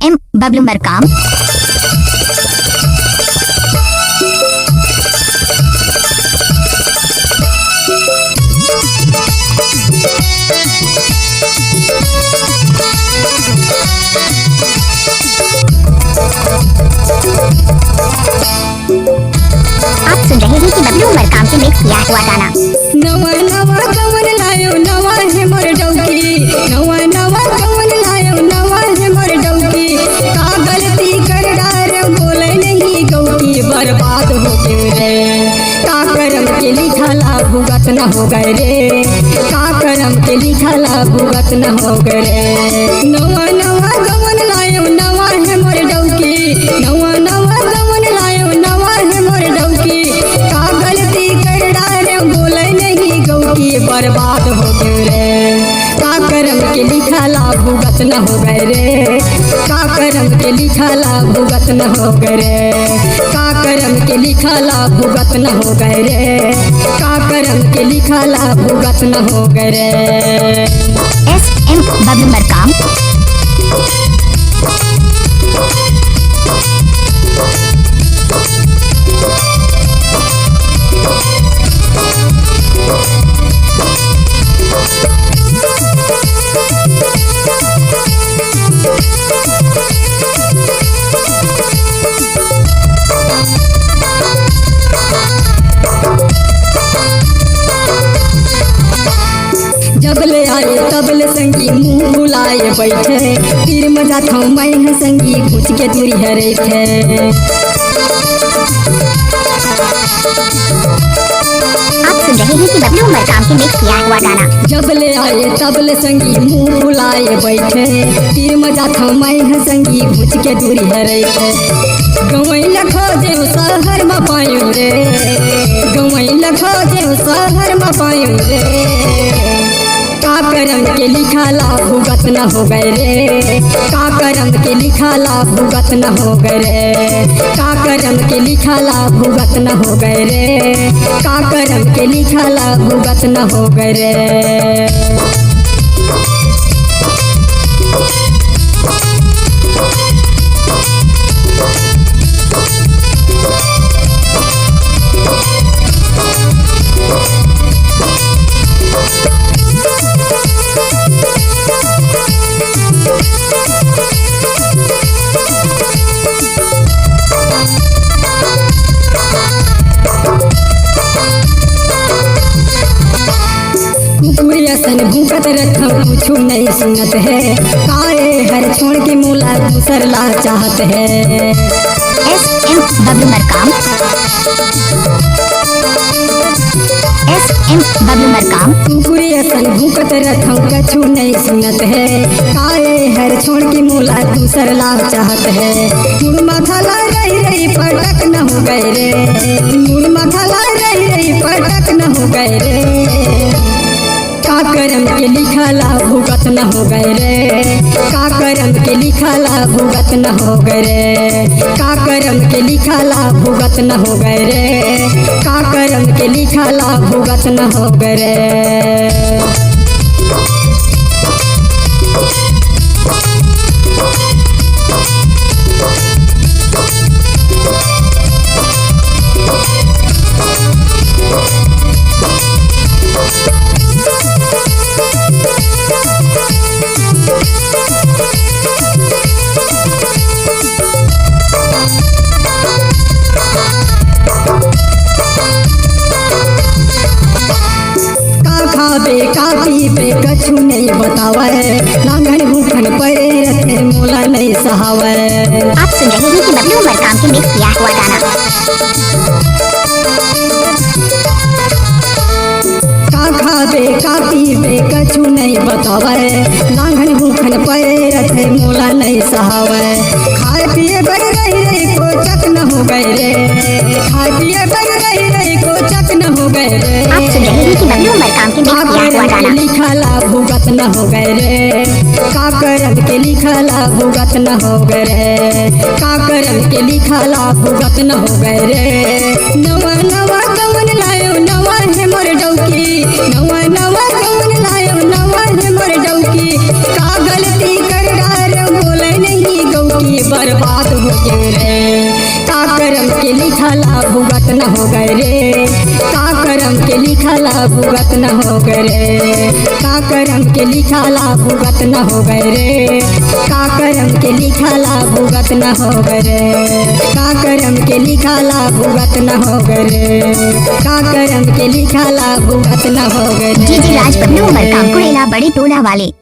M Bablu Markam. आप सुन रहे हैं कि बबलू मरकाम के मिक्स किया हुआ गाना। नवा नवा कवन लायो नवा है मोर डौकी, नवा नवा कवन लायो नवा है मोर डौकी। का गलती कर डार बोले नहीं गौकी, बर्बाद हो गए रे। का करम के लिखला भुगत न हो गए रे, का करम के लिखला भुगत न हो गए रे। नवा नवा कवन लायो नवा है मोर डौकी, नवा नवा कवन लायो नवा है मोर डौकी। का गलती कर डार बोले नहीं गौकी, बर्बाद हो गए रे। का करम के लिखला भुगत न हो गए रे, का करम के लिखला भुगत न हो गए रे। का करम के लिखला भुगत न हो गए रे, का करम के लिखला भुगत न हो गए रे। S M Bablu Markam. जबले आए तबले संगी मुँह बुलाए बैठे, फिर मजा था मैं संगी घुच के दूरी हरे थे। आप सुन रहे हैं कि बबलू मरकाम के मिक्स किया हुआ गाना। जबले आए तबले संगी मुँह बुलाए बैठे, फिर मजा था मैं संगी घुच के दूरी हरे थे। गवई लखो जे शहर में पायो रे, गवई लखो जे शहर में पायो रे। का करम के लिखला भुगत न हो गए रे, का करम के लिखला भुगत न हो गए रे। का करम के लिखला भुगत न हो गए रे, का करम के लिखला भुगत न हो गए रे। कुकुरियसन भूकत रखा कुछू नहीं सुनत है, काए हर छोड़ के मूला दूसरला चाहत है। S M Bablu Markam. S M Bablu Markam. कुकुरियसन भूकत रखा कछु नहीं सुनत है, काए हर छोड़ के मूला दूसरला चाहत है। मुड़ माथला रही रही पटक न हो गए रे, मुड़ माथला रही रही पटक न हो गए रे। का करम के लिखला भुगत न हो गए रे, का करम के लिखला भुगत न हो गए रे। का करम के लिखला भुगत न हो गए रे, का करम के लिखला भुगत न हो गए रे। खाबे का पीबे कछु नहीं बतावे, नांगन भूखन पड़े रहते मोला नहीं सहावे। आप सुन रहे हैं कि बबलू मरकाम के मिक्स किया हुआ गाना। का खाबे का पीबे कछु नहीं बतावे, नांगन भूखन पड़े रहते मोला नहीं सहावे। खाए पिए बग रही रही को चक न हो गए रे, खाए पिए बग रही रही को चक न हो गए रे। आप सुन रहे हैं कि बबलू मरकाम के मिक्स किया हुआ गाना। लिखला भुगत न हो गए रे, का करम के लिखला भुगत न हो गए रे। का करम के लिखला भुगत न हो गए रे। नवा नवा कवन लायो नवा है मोर डौकी, नवा नवा कवन लायो नवा है मोर डौकी। का गलती कर डार बोले नहीं गौकी, करम के लिखला भुगत न हो गए रे, का करम के लिखला भुगत न हो गए रे, का करम के लिखला भुगत न हो गए रे, का करम के लिखला भुगत न हो गए रे, का करम के लिखला भुगत न हो गए रे, का करम के लिखला भुगत न हो गए रे। जी राज पन्नू मरकाम कुड़ेला बड़े टोला वाले।